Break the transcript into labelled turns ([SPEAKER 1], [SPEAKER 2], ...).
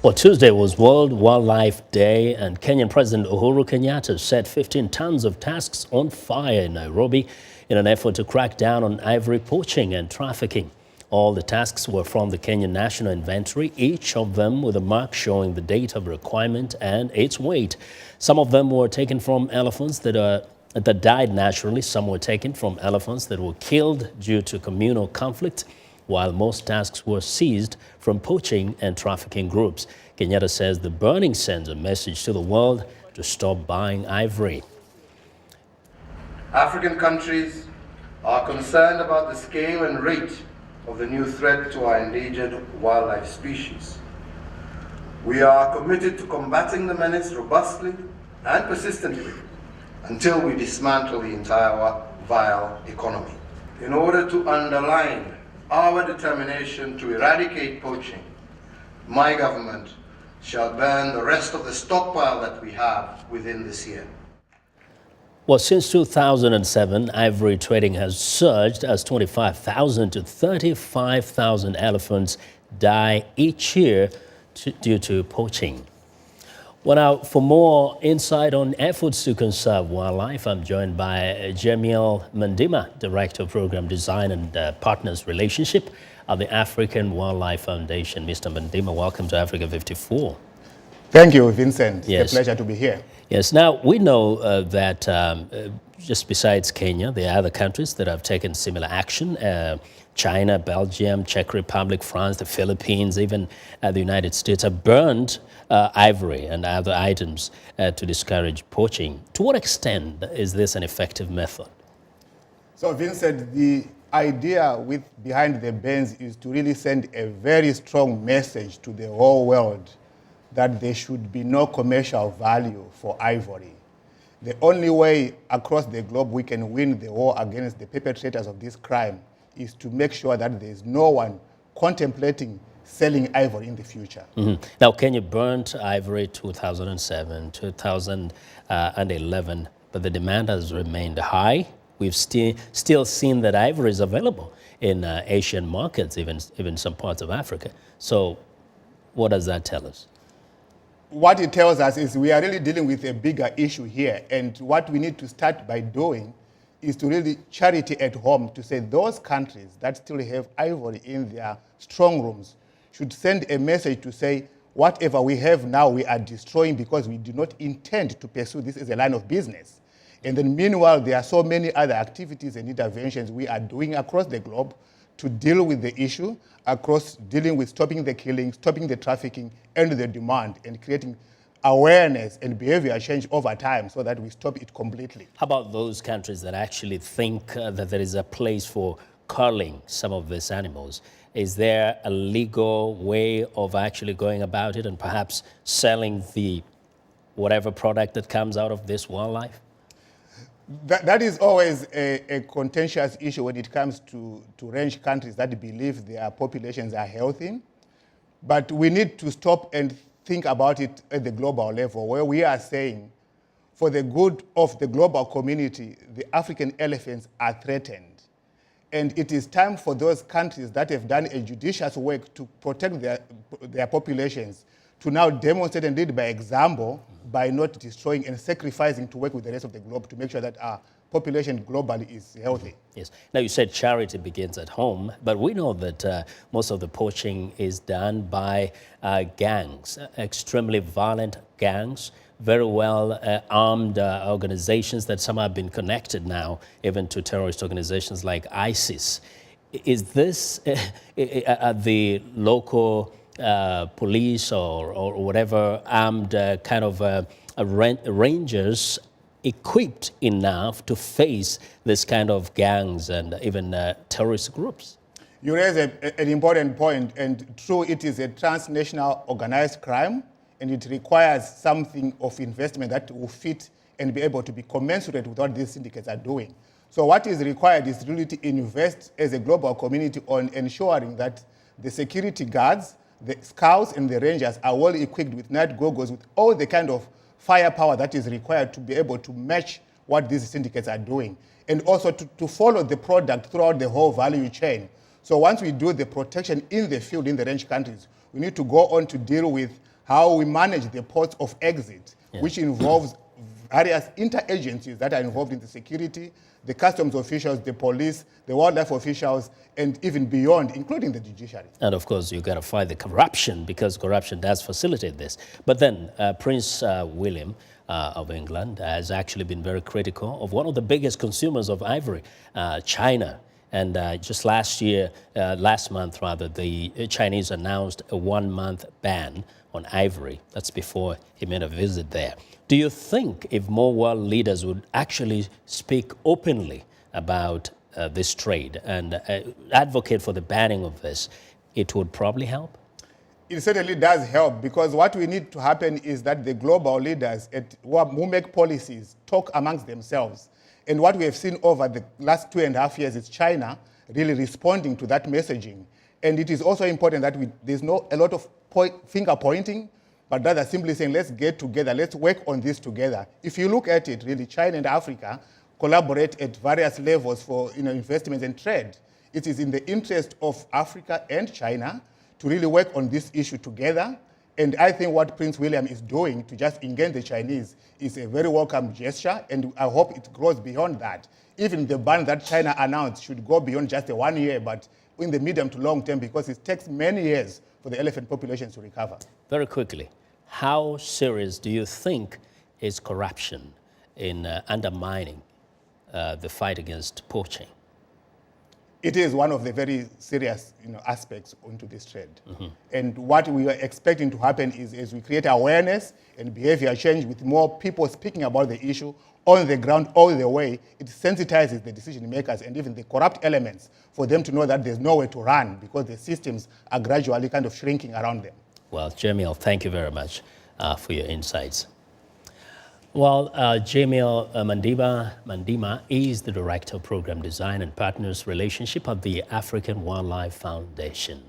[SPEAKER 1] Well, Tuesday was World Wildlife Day, and Kenyan President Uhuru Kenyatta set 15 tons of tusks on fire in Nairobi in an effort to crack down on ivory poaching and trafficking. All the tusks were from the Kenyan National Inventory, each of them with a mark showing the date of requirement and its weight. Some of them were taken from elephants that died naturally. Some were taken from elephants that were killed due to communal conflict, while most tusks were seized from poaching and trafficking groups. Kenyatta says the burning sends a message to the world to stop buying ivory.
[SPEAKER 2] African countries are concerned about the scale and rate of the new threat to our endangered wildlife species. We are committed to combating the menace robustly and persistently until we dismantle the entire vile economy. In order to underline our determination to eradicate poaching, my government shall burn the rest of the stockpile that we have within this year.
[SPEAKER 1] Well, since 2007, ivory trading has surged as 25,000 to 35,000 elephants die each year due to poaching. Well, now, for more insight on efforts to conserve wildlife, I'm joined by Jimme Mandima, Director of Program Design and Partners Relationship at the African Wildlife Foundation. Mr. Mandima, welcome to Africa 54.
[SPEAKER 3] Thank you, Vincent.
[SPEAKER 1] Yes.
[SPEAKER 3] It's a pleasure to be here.
[SPEAKER 1] Yes. Now, we know that just besides Kenya, there are other countries that have taken similar action. China, Belgium, Czech Republic, France, the Philippines, even the United States have burned ivory and other items to discourage poaching. To what extent is this an effective method?
[SPEAKER 3] So, Vincent, the idea behind the bans is to really send a very strong message to the whole world that there should be no commercial value for ivory. The only way across the globe we can win the war against the perpetrators of this crime is to make sure that there is no one contemplating selling ivory in the future.
[SPEAKER 1] Mm-hmm. Now, Kenya burnt ivory 2007, 2011, but the demand has remained high. We've still seen that ivory is available in Asian markets, even some parts of Africa. So what does that tell us?
[SPEAKER 3] What it tells us is we are really dealing with a bigger issue here, and what we need to start by doing is to really charity at home to say those countries that still have ivory in their strong rooms should send a message to say whatever we have now we are destroying because we do not intend to pursue this as a line of business. And then meanwhile, there are so many other activities and interventions we are doing across the globe to deal with the issue, across dealing with stopping the killing, stopping the trafficking and the demand, and creating awareness and behavior change over time so that we stop it completely.
[SPEAKER 1] How about those countries that actually think that there is a place for culling some of these animals? Is there a legal way of actually going about it and perhaps selling the whatever product that comes out of this wildlife?
[SPEAKER 3] That is always a contentious issue when it comes to range countries that believe their populations are healthy. But we need to stop and think about it at the global level, where we are saying, for the good of the global community, the African elephants are threatened. And it is time for those countries that have done a judicious work to protect their populations to now demonstrate and lead by example by not destroying and sacrificing to work with the rest of the globe to make sure that our population globally is healthy.
[SPEAKER 1] Yes. Now, you said charity begins at home, but we know that most of the poaching is done by gangs, extremely violent gangs, very well armed organizations that some have been connected now even to terrorist organizations like ISIS. Is this the local police or whatever armed kind of rangers equipped enough to face this kind of gangs and even terrorist groups?
[SPEAKER 3] You raise an important point, and true, it is a transnational organized crime, and it requires something of investment that will fit and be able to be commensurate with what these syndicates are doing. So what is required is really to invest as a global community on ensuring that the security guards, the scouts and the rangers are well equipped with night goggles, with all the kind of firepower that is required to be able to match what these syndicates are doing, and also to follow the product throughout the whole value chain. So once we do the protection in the field, in the range countries, we need to go on to deal with how we manage the ports of exit, which involves various interagencies that are involved in the security, the customs officials, the police, the wildlife officials, and even beyond, including the judiciary.
[SPEAKER 1] And of course, you've got to fight the corruption, because corruption does facilitate this. But then Prince William of England has actually been very critical of one of the biggest consumers of ivory, China. And just last month, the Chinese announced a 1-month ban on ivory. That's before he made a visit there. Do you think if more world leaders would actually speak openly about this trade and advocate for the banning of this, it would probably help?
[SPEAKER 3] It certainly does help, because what we need to happen is that the global leaders who make policies talk amongst themselves. And what we have seen over the last 2.5 years is China really responding to that messaging. And it is also important that there's not a lot of finger pointing, but rather simply saying, let's get together, let's work on this together. If you look at it, really, China and Africa collaborate at various levels for investments and trade. It is in the interest of Africa and China to really work on this issue together. And I think what Prince William is doing to just engage the Chinese is a very welcome gesture, and I hope it grows beyond that. Even the ban that China announced should go beyond just a 1 year, but in the medium to long term, because it takes many years for the elephant populations to recover.
[SPEAKER 1] Very quickly, how serious do you think is corruption in undermining the fight against poaching?
[SPEAKER 3] It is one of the very serious aspects into this trade. And what we are expecting to happen is, as we create awareness and behavior change with more people speaking about the issue on the ground all the way, it sensitizes the decision makers and even the corrupt elements for them to know that there's nowhere to run, because the systems are gradually kind of shrinking around them.
[SPEAKER 1] Well, Jimme, thank you very much for your insights. Well, Jimme Mandima is the Director of Program Design and Partners Relationship of the African Wildlife Foundation.